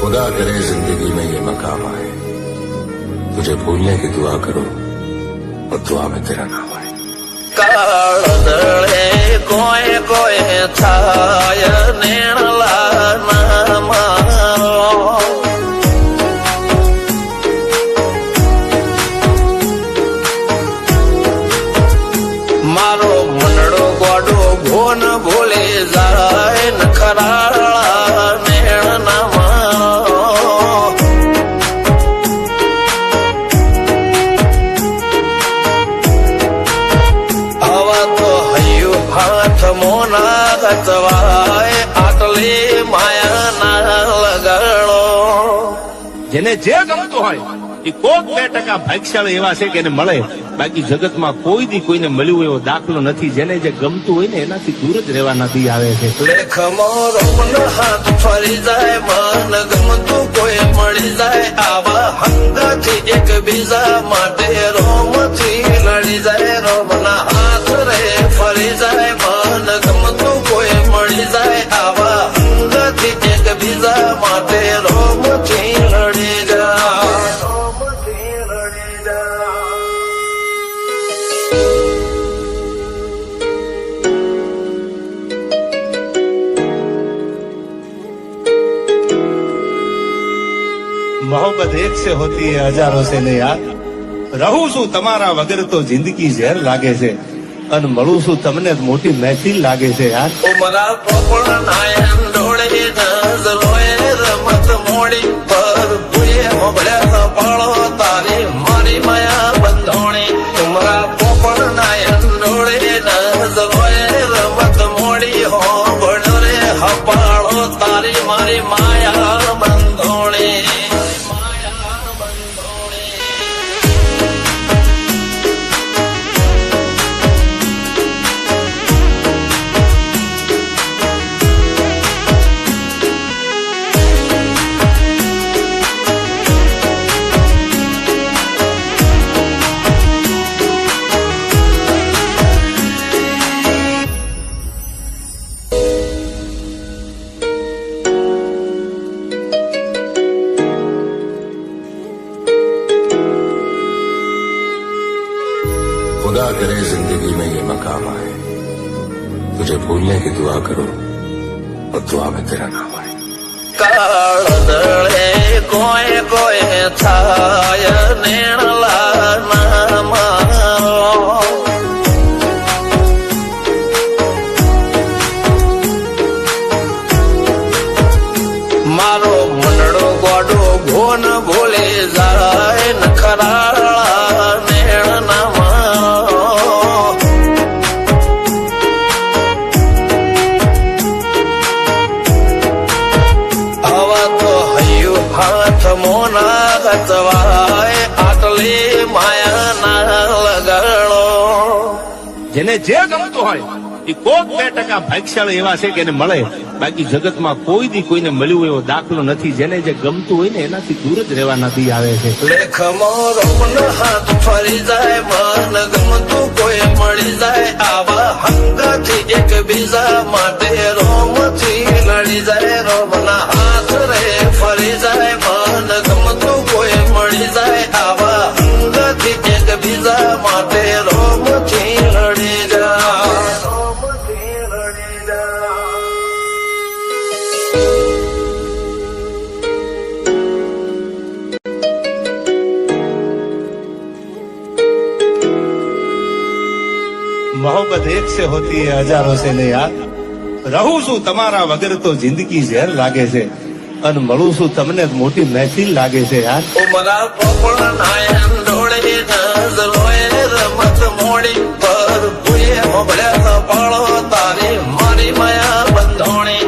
खुदा करे जिंदगी में ये मकाम आए, तुझे भूलने की दुआ करो और दुआ में तेरा नाम आए। काळदळे कोय कोय थाय नेणला नामारो मारो मनडो गोडो भोन भूले जाय नखराळा नेण नामारो हवा तो हयु हाथ मोना गतवाय आटले माया ना लगाड़ो જેને જે ગમતું હોય એ કોક 2% ભાગ્યશાળી એવા છે કે એને મળે, બાકી જગતમાં કોઈ દી કોઈને મળ્યું એવો દાખલો નથી. જેને જે ગમતું હોય ને એનાથી દૂર જ રહેવાના દી આવે છે. લેખ મોરો મન હાથ ફરી જાય, મન ગમતું કોઈ મળી જાય, આવા હંગાથી એક બીજા માટે રોમથી લડી જાય. રોમના હાથ રે ફરી જાય, મન ગમતું કોઈ મળી જાય, આવા હંગાથી એક બીજા માટે રોમથી લડી જાય. રોમથી લડી જાય. मोहब्बत एक से होती है हजारों से नहीं यार. રહું છું તમારા વગર તો જિંદગી ઝેર લાગે છે, અને મળું છું તમને મોટી મહેફિલ લાગે છે યાર. ઉમરા પોપણ નાયન ડોળે નજરોએ રમત મોડી પર ભૂએ મોબળ્યા પાળો તારી મારી માયા બંધોણી. ઉમરા પોપણ નાયન ડોળે નજરોએ રમત મોડી હો બળ રે હપાળો તારી મારી માયા બંધોણી. खुदा करे जिंदगी में ये मकाम आए, तुझे भूलने की दुआ करो और दुआ में तेरा नाम आए. કાળદળે કોય કોય થાય નેણલા નામારો મારો મનડો ગોડો ભોન ભૂલે જાય નખરાળા નેણ નામારો હવા તો હયુ હાથ મોના ગતવાય આટલે માયા ના લગાડો. જેને જે ગમતું હોય એ કોક 2% ભાગ્યશાળી એવા છે કે એને મળે, બાકી જગતમાં કોઈ દી કોઈને મળ્યું એવો દાખલો નથી. જેને જે ગમતું હોય ને એનાથી દૂર જ રહેવાના દી આવે છે. લેખ મોરો મન હાથ ફરી જાય, મન ગમતું કોઈ મળી જાય, આવા હંગાથી એક બીજા માટે રોમથી લડી જાય. રોમના હાથ રે ફરી જાય, મન ગમતું કોઈ મળી જાય, આવા હંગાથી એક બીજા માટે રોમથી લડી જાય. રોમથી લડી જાય. मोहब्बत एक से होती है हजारों से नहीं यार. રહું છું તમારા વગર તો જિંદગી ઝેર લાગે છે, અને મળું છું તમને મોટી મહેફિલ લાગે છે યાર. ઉમરા પોપણ નાયન ડોળે નજરોએ રમત મોડી પર ભૂએ મોબળ્યા પાળો તારી મારી માયા બંધોણી.